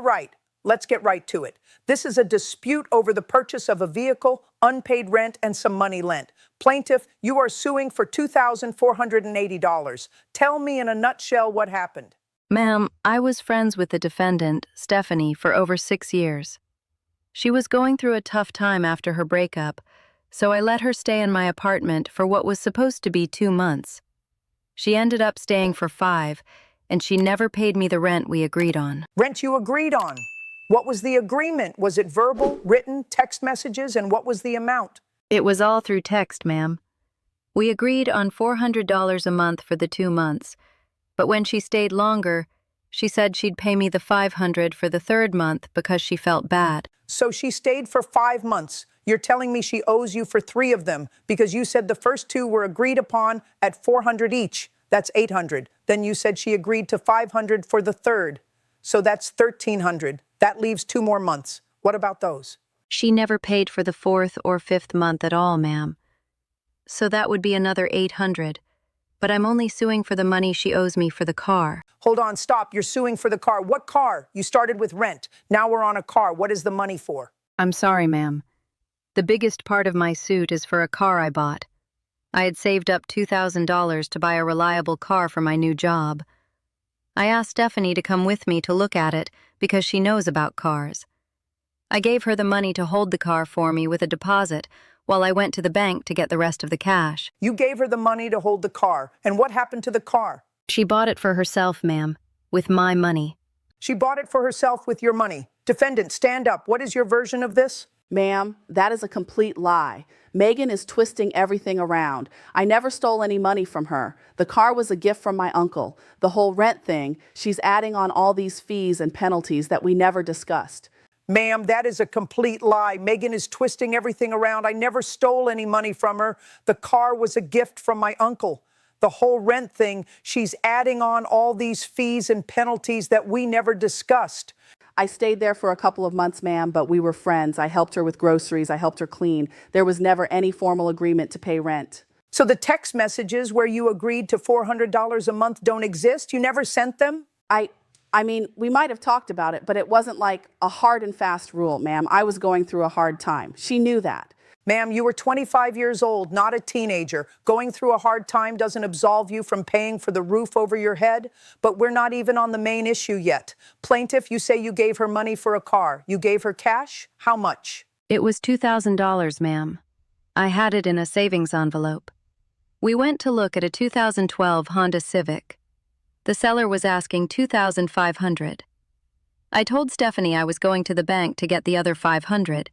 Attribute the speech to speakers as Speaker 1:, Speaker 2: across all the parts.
Speaker 1: right, let's get right to it. This is a dispute over the purchase of a vehicle, unpaid rent, and some money lent. Plaintiff, you are suing for $2,480. Tell me in a nutshell what happened.
Speaker 2: Ma'am, I was friends with the defendant, Stephanie, for over 6 years. She was going through a tough time after her breakup, so I let her stay in my apartment for what was supposed to be 2 months. She ended up staying for 5, and she never paid me the rent we agreed on.
Speaker 1: Rent you agreed on. What was the agreement? Was it verbal, written, text messages, and what was the amount?
Speaker 2: It was all through text, ma'am. We agreed on $400 a month for the 2 months, but when she stayed longer, she said she'd pay me the $500 for the 3rd month because she felt bad.
Speaker 1: So she stayed for 5 months. You're telling me she owes you for 3 of them because you said the first 2 were agreed upon at $400 each. That's $800. Then you said she agreed to $500 for the 3rd. So that's $1,300. That leaves 2 more months. What about those?
Speaker 2: She never paid for the 4th or 5th month at all, ma'am. So that would be another $800. But I'm only suing for the money she owes me for the car.
Speaker 1: Hold on, stop. You're suing for the car. What car? You started with rent. Now we're on a car. What is the money for?
Speaker 2: I'm sorry, ma'am. The biggest part of my suit is for a car I bought. I had saved up $2,000 to buy a reliable car for my new job. I asked Stephanie to come with me to look at it because she knows about cars. I gave her the money to hold the car for me with a deposit while I went to the bank to get the rest of the cash.
Speaker 1: You gave her the money to hold the car. And what happened to the car?
Speaker 2: She bought it for herself, ma'am, with my money.
Speaker 1: She bought it for herself with your money. Defendant, stand up. What is your version of this?
Speaker 3: Ma'am, that is a complete lie. Megan is twisting everything around. I never stole any money from her. The car was a gift from my uncle. The whole rent thing, she's adding on all these fees and penalties that we never discussed.
Speaker 1: Ma'am, that is a complete lie. Megan is twisting everything around. I never stole any money from her. The car was a gift from my uncle. The whole rent thing, she's adding on all these fees and penalties that we never discussed.
Speaker 3: I stayed there for a couple of months, ma'am, but we were friends. I helped her with groceries. I helped her clean. There was never any formal agreement to pay rent.
Speaker 1: So the text messages where you agreed to $400 a month don't exist? You never sent them?
Speaker 3: I mean, we might have talked about it, but it wasn't like a hard and fast rule, ma'am. I was going through a hard time. She knew that.
Speaker 1: Ma'am, you were 25 years old, not a teenager. Going through a hard time doesn't absolve you from paying for the roof over your head. But we're not even on the main issue yet. Plaintiff, you say you gave her money for a car. You gave her cash? How much?
Speaker 2: It was $2,000, ma'am. I had it in a savings envelope. We went to look at a 2012 Honda Civic. The seller was asking $2,500. I told Stephanie I was going to the bank to get the other $500,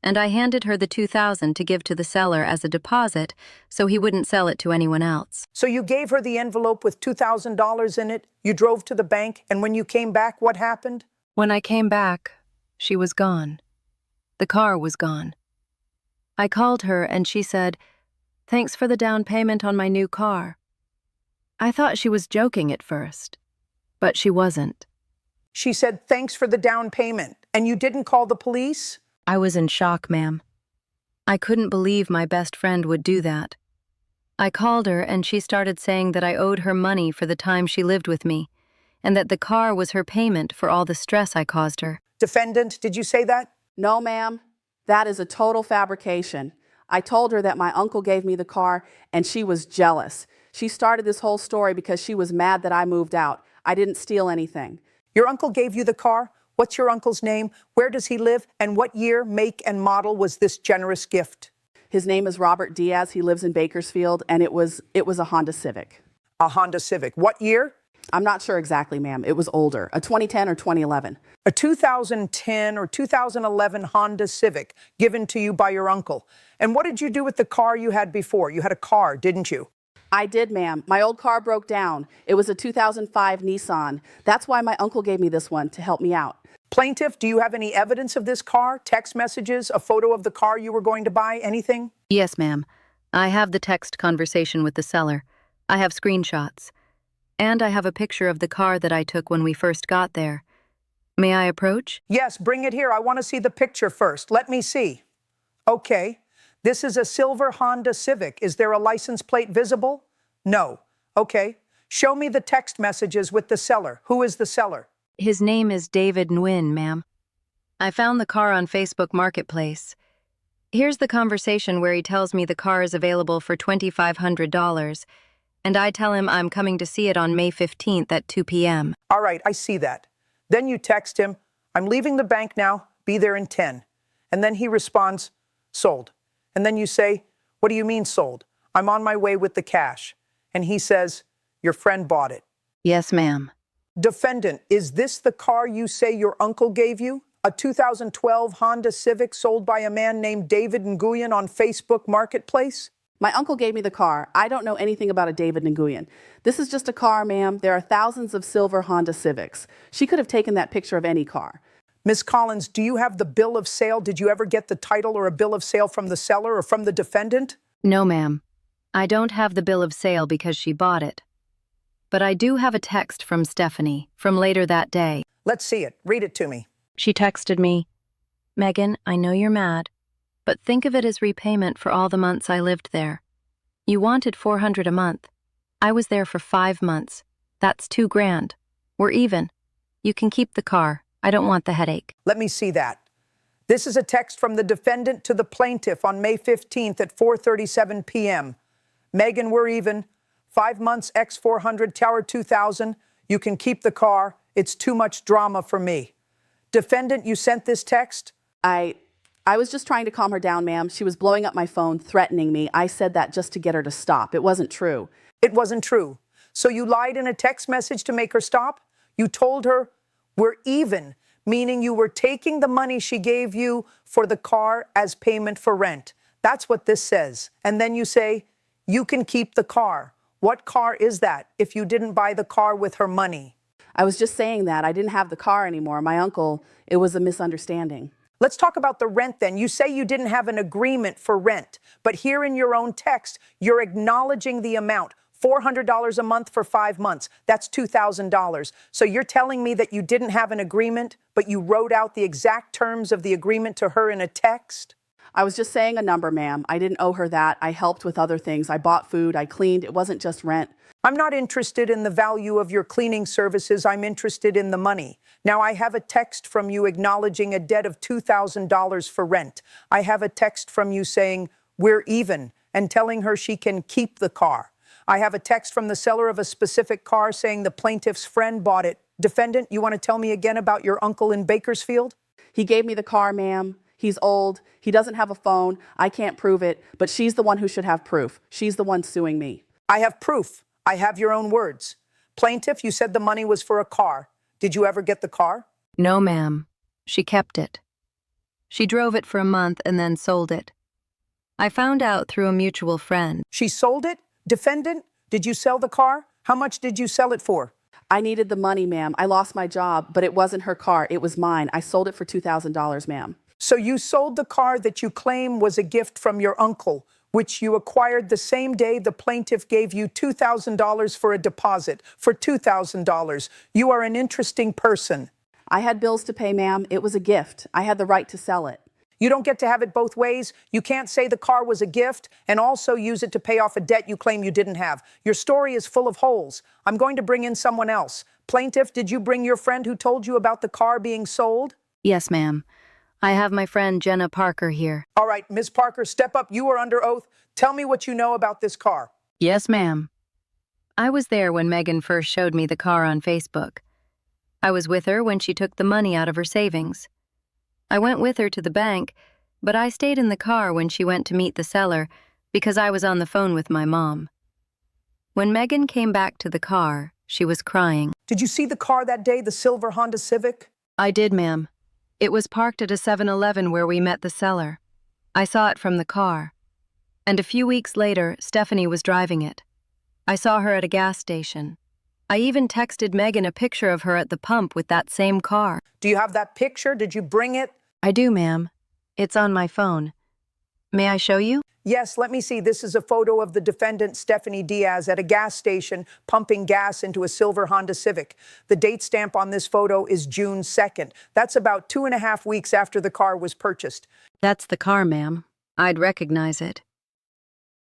Speaker 2: and I handed her the $2,000 to give to the seller as a deposit so he wouldn't sell it to anyone else.
Speaker 1: So you gave her the envelope with $2,000 in it, you drove to the bank, and when you came back, what happened?
Speaker 2: When I came back, she was gone. The car was gone. I called her and she said, "Thanks for the down payment on my new car." I thought she was joking at first, but she wasn't.
Speaker 1: She said, "Thanks for the down payment." And you didn't call the police?
Speaker 2: I was in shock, ma'am. I couldn't believe my best friend would do that. I called her and she started saying that I owed her money for the time she lived with me, and that the car was her payment for all the stress I caused her.
Speaker 1: Defendant, did you say that?
Speaker 3: No, ma'am. That is a total fabrication. I told her that my uncle gave me the car and she was jealous. She started this whole story because she was mad that I moved out. I didn't steal anything.
Speaker 1: Your uncle gave you the car? What's your uncle's name? Where does he live? And what year, make, and model was this generous gift?
Speaker 3: His name is Robert Diaz. He lives in Bakersfield, and it was a Honda Civic.
Speaker 1: A Honda Civic. What year?
Speaker 3: I'm not sure exactly, ma'am. It was older, a 2010 or 2011.
Speaker 1: A 2010 or 2011 Honda Civic given to you by your uncle. And what did you do with the car you had before? You had a car, didn't you?
Speaker 3: I did, ma'am. My old car broke down. It was a 2005 Nissan. That's why my uncle gave me this one, to help me out.
Speaker 1: Plaintiff, do you have any evidence of this car? Text messages, a photo of the car you were going to buy, anything?
Speaker 2: Yes, ma'am. I have the text conversation with the seller. I have screenshots. And I have a picture of the car that I took when we first got there. May I approach?
Speaker 1: Yes, bring it here. I want to see the picture first. Let me see. Okay. This is a silver Honda Civic. Is there a license plate visible? No. Okay. Show me the text messages with the seller. Who is the seller?
Speaker 2: His name is David Nguyen, ma'am. I found the car on Facebook Marketplace. Here's the conversation where he tells me the car is available for $2,500, and I tell him I'm coming to see it on May 15th at 2 p.m.
Speaker 1: All right, I see that. Then you text him, I'm leaving the bank now, be there in 10. And then he responds, sold. And then you say, what do you mean sold? I'm on my way with the cash. And he says, your friend bought it.
Speaker 2: Yes, ma'am.
Speaker 1: Defendant, is this the car you say your uncle gave you? A 2012 Honda Civic sold by a man named David Nguyen on Facebook Marketplace?
Speaker 3: My uncle gave me the car. I don't know anything about a David Nguyen. This is just a car, ma'am. There are thousands of silver Honda Civics. She could have taken that picture of any car.
Speaker 1: Ms. Collins, do you have the bill of sale? Did you ever get the title or a bill of sale from the seller or from the defendant?
Speaker 2: No, ma'am. I don't have the bill of sale because she bought it. But I do have a text from Stephanie from later that day.
Speaker 1: Let's see it. Read it to me.
Speaker 2: She texted me, Megan, I know you're mad, but think of it as repayment for all the months I lived there. You wanted $400 a month. I was there for 5 months. That's $2,000. We're even. You can keep the car. I don't want the headache.
Speaker 1: Let me see that. This is a text from the defendant to the plaintiff on May 15th at 4:37 p.m. Megan, we're even. 5 months X 400 Tower 2000. You can keep the car. It's too much drama for me. Defendant, you sent this text?
Speaker 3: I was just trying to calm her down, ma'am. She was blowing up my phone, threatening me. I said that just to get her to stop. It wasn't true.
Speaker 1: It wasn't true. So you lied in a text message to make her stop? You told her, we're even, meaning you were taking the money she gave you for the car as payment for rent. That's what this says. And then you say, you can keep the car. What car is that if you didn't buy the car with her money?
Speaker 3: I was just saying that. I didn't have the car anymore. My uncle, it was a misunderstanding.
Speaker 1: Let's talk about the rent then. You say you didn't have an agreement for rent, but here in your own text, you're acknowledging the amount, $400 a month for 5 months. That's $2,000. So you're telling me that you didn't have an agreement, but you wrote out the exact terms of the agreement to her in a text?
Speaker 3: I was just saying a number, ma'am. I didn't owe her that. I helped with other things. I bought food. I cleaned. It wasn't just rent.
Speaker 1: I'm not interested in the value of your cleaning services. I'm interested in the money. Now, I have a text from you acknowledging a debt of $2,000 for rent. I have a text from you saying, we're even, and telling her she can keep the car. I have a text from the seller of a specific car saying the plaintiff's friend bought it. Defendant, you want to tell me again about your uncle in Bakersfield?
Speaker 3: He gave me the car, ma'am. He's old. He doesn't have a phone. I can't prove it, but she's the one who should have proof. She's the one suing me.
Speaker 1: I have proof. I have your own words. Plaintiff, you said the money was for a car. Did you ever get the car?
Speaker 2: No, ma'am. She kept it. She drove it for a month and then sold it. I found out through a mutual friend.
Speaker 1: She sold it? Defendant, did you sell the car? How much did you sell it for?
Speaker 3: I needed the money, ma'am. I lost my job, but it wasn't her car. It was mine. I sold it for $2,000, ma'am.
Speaker 1: So you sold the car that you claim was a gift from your uncle, which you acquired the same day the plaintiff gave you $2,000 for a deposit, for $2,000. You are an interesting person.
Speaker 3: I had bills to pay, ma'am. It was a gift. I had the right to sell it.
Speaker 1: You don't get to have it both ways. You can't say the car was a gift and also use it to pay off a debt you claim you didn't have. Your story is full of holes. I'm going to bring in someone else. Plaintiff, did you bring your friend who told you about the car being sold?
Speaker 2: Yes, ma'am. I have my friend Jenna Parker here.
Speaker 1: All right, Ms. Parker, step up. You are under oath. Tell me what you know about this car.
Speaker 2: Yes, ma'am. I was there when Megan first showed me the car on Facebook. I was with her when she took the money out of her savings. I went with her to the bank, but I stayed in the car when she went to meet the seller because I was on the phone with my mom. When Megan came back to the car, she was crying.
Speaker 1: Did you see the car that day, the silver Honda Civic?
Speaker 2: I did, ma'am. It was parked at a 7-Eleven where we met the seller. I saw it from the car. And a few weeks later, Stephanie was driving it. I saw her at a gas station. I even texted Megan a picture of her at the pump with that same car.
Speaker 1: Do you have that picture? Did you bring it?
Speaker 2: I do, ma'am. It's on my phone. May I show you?
Speaker 1: Yes, let me see. This is a photo of the defendant, Stephanie Diaz, at a gas station pumping gas into a silver Honda Civic. The date stamp on this photo is June 2nd. That's about 2.5 weeks after the car was purchased.
Speaker 2: That's the car, ma'am. I'd recognize it.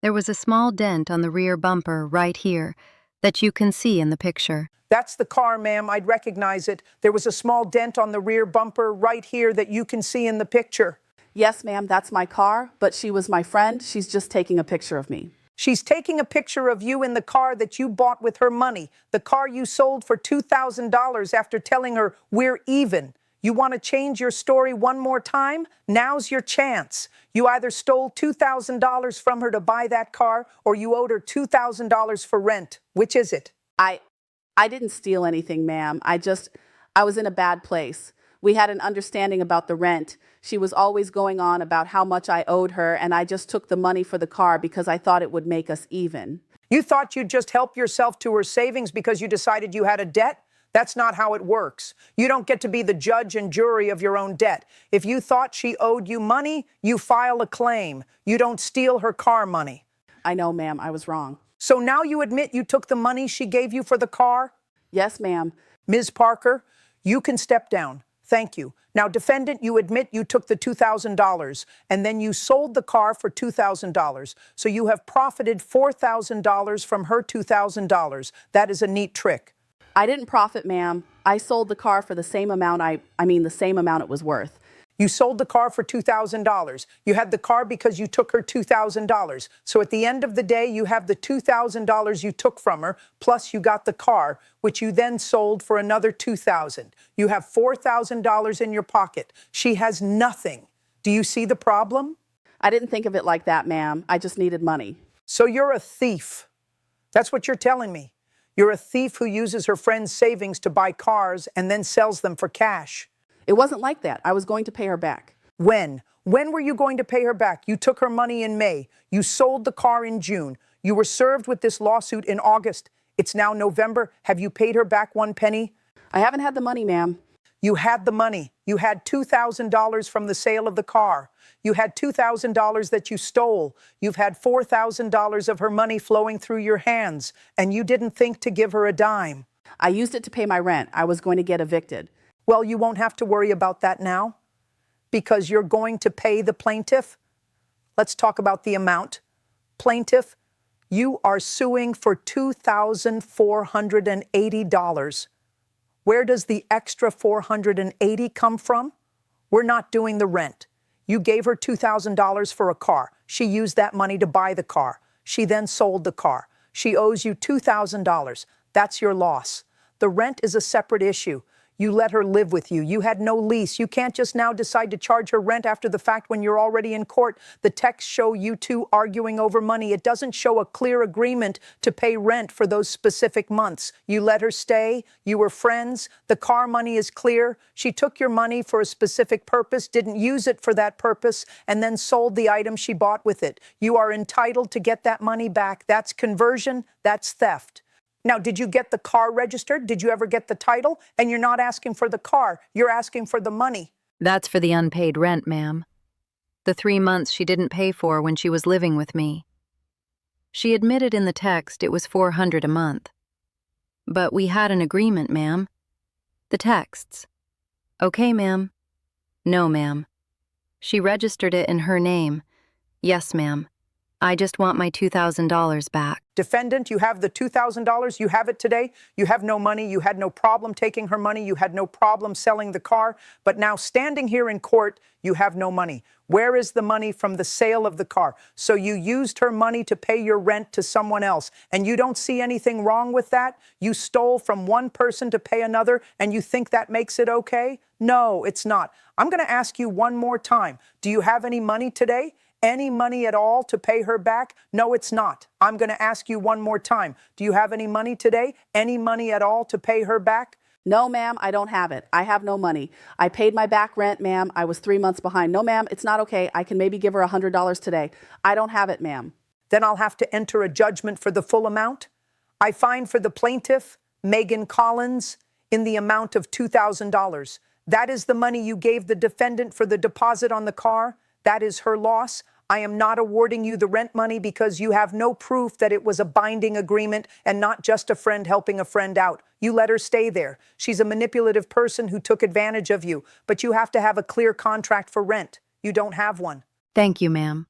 Speaker 2: There was a small dent on the rear bumper right here that you can see in the picture.
Speaker 1: That's the car, ma'am. I'd recognize it. There was a small dent on the rear bumper right here that you can see in the picture.
Speaker 3: Yes, ma'am, that's my car, but she was my friend. She's just taking a picture of me.
Speaker 1: She's taking a picture of you in the car that you bought with her money, the car you sold for $2,000 after telling her we're even. You want to change your story one more time? Now's your chance. You either stole $2,000 from her to buy that car or you owed her $2,000 for rent. Which is it?
Speaker 3: I didn't steal anything, ma'am. I was in a bad place. We had an understanding about the rent. She was always going on about how much I owed her, and I just took the money for the car because I thought it would make us even.
Speaker 1: You thought you'd just help yourself to her savings because you decided you had a debt? That's not how it works. You don't get to be the judge and jury of your own debt. If you thought she owed you money, you file a claim. You don't steal her car money.
Speaker 3: I know, ma'am, I was wrong.
Speaker 1: So now you admit you took the money she gave you for the car?
Speaker 3: Yes, ma'am.
Speaker 1: Ms. Parker, you can step down. Thank you. Now, defendant, you admit you took the $2,000 and then you sold the car for $2,000. So you have profited $4,000 from her $2,000. That is a neat trick.
Speaker 3: I didn't profit, ma'am. I sold the car for the same amount the same amount it was worth.
Speaker 1: You sold the car for $2,000. You had the car because you took her $2,000. So at the end of the day, you have the $2,000 you took from her, plus you got the car, which you then sold for another $2,000. You have $4,000 in your pocket. She has nothing. Do you see the problem?
Speaker 3: I didn't think of it like that, ma'am. I just needed money.
Speaker 1: So you're a thief. That's what you're telling me. You're a thief who uses her friend's savings to buy cars and then sells them for cash.
Speaker 3: It wasn't like that. I was going to pay her back.
Speaker 1: When? When were you going to pay her back? You took her money in May. You sold the car in June. You were served with this lawsuit in August. It's now November. Have you paid her back one penny?
Speaker 3: I haven't had the money, ma'am.
Speaker 1: You had the money. You had $2,000 from the sale of the car. You had $2,000 that you stole. You've had $4,000 of her money flowing through your hands, and you didn't think to give her a dime.
Speaker 3: I used it to pay my rent. I was going to get evicted.
Speaker 1: Well, you won't have to worry about that now because you're going to pay the plaintiff. Let's talk about the amount. Plaintiff, you are suing for $2,480. Where does the extra $480 come from? We're not doing the rent. You gave her $2,000 for a car. She used that money to buy the car. She then sold the car. She owes you $2,000. That's your loss. The rent is a separate issue. You let her live with you. You had no lease. You can't just now decide to charge her rent after the fact when you're already in court. The texts show you two arguing over money. It doesn't show a clear agreement to pay rent for those specific months. You let her stay. You were friends. The car money is clear. She took your money for a specific purpose, didn't use it for that purpose, and then sold the item she bought with it. You are entitled to get that money back. That's conversion. That's theft. Now, did you get the car registered? Did you ever get the title? And you're not asking for the car. You're asking for the money.
Speaker 2: That's for the unpaid rent, ma'am. The 3 months she didn't pay for when she was living with me. She admitted in the text it was $400 a month. But we had an agreement, ma'am. The texts. Okay, ma'am. No, ma'am. She registered it in her name. Yes, ma'am. I just want my $2,000 back.
Speaker 1: Defendant, you have the $2,000. You have it today. You have no money. You had no problem taking her money. You had no problem selling the car. But now standing here in court, you have no money. Where is the money from the sale of the car? So you used her money to pay your rent to someone else. And you don't see anything wrong with that? You stole from one person to pay another, and you think that makes it okay? No, it's not. I'm going to ask you one more time. Do you have any money today? Any money at all to pay her back? No, it's not. I'm going to ask you one more time. Do you have any money today? Any money at all to pay her back?
Speaker 3: No, ma'am, I don't have it. I have no money. I paid my back rent, ma'am. I was 3 months behind. No, ma'am, it's not okay. I can maybe give her $100 today. I don't have it, ma'am.
Speaker 1: Then I'll have to enter a judgment for the full amount. I find for the plaintiff, Megan Collins, in the amount of $2,000. That is the money you gave the defendant for the deposit on the car. That is her loss. I am not awarding you the rent money because you have no proof that it was a binding agreement and not just a friend helping a friend out. You let her stay there. She's a manipulative person who took advantage of you, but you have to have a clear contract for rent. You don't have one.
Speaker 2: Thank you, ma'am.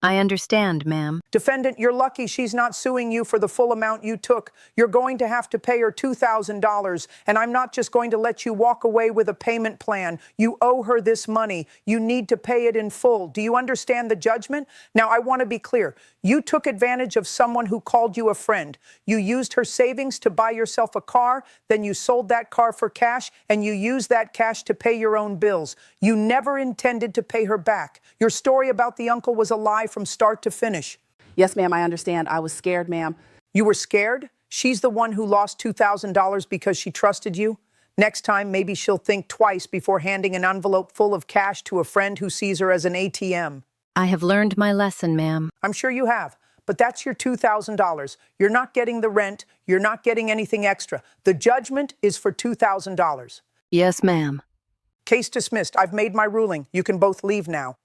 Speaker 2: I understand, ma'am.
Speaker 1: Defendant, you're lucky she's not suing you for the full amount you took. You're going to have to pay her $2,000, and I'm not just going to let you walk away with a payment plan. You owe her this money. You need to pay it in full. Do you understand the judgment? Now, I want to be clear. You took advantage of someone who called you a friend. You used her savings to buy yourself a car, then you sold that car for cash, and you used that cash to pay your own bills. You never intended to pay her back. Your story about the uncle was a lie from start to finish.
Speaker 3: Yes, ma'am, I understand. I was scared, ma'am.
Speaker 1: You were scared? She's the one who lost $2,000 because she trusted you? Next time, maybe she'll think twice before handing an envelope full of cash to a friend who sees her as an ATM.
Speaker 2: I have learned my lesson, ma'am.
Speaker 1: I'm sure you have, but that's your $2,000. You're not getting the rent. You're not getting anything extra. The judgment is for $2,000.
Speaker 2: Yes, ma'am.
Speaker 1: Case dismissed. I've made my ruling. You can both leave now.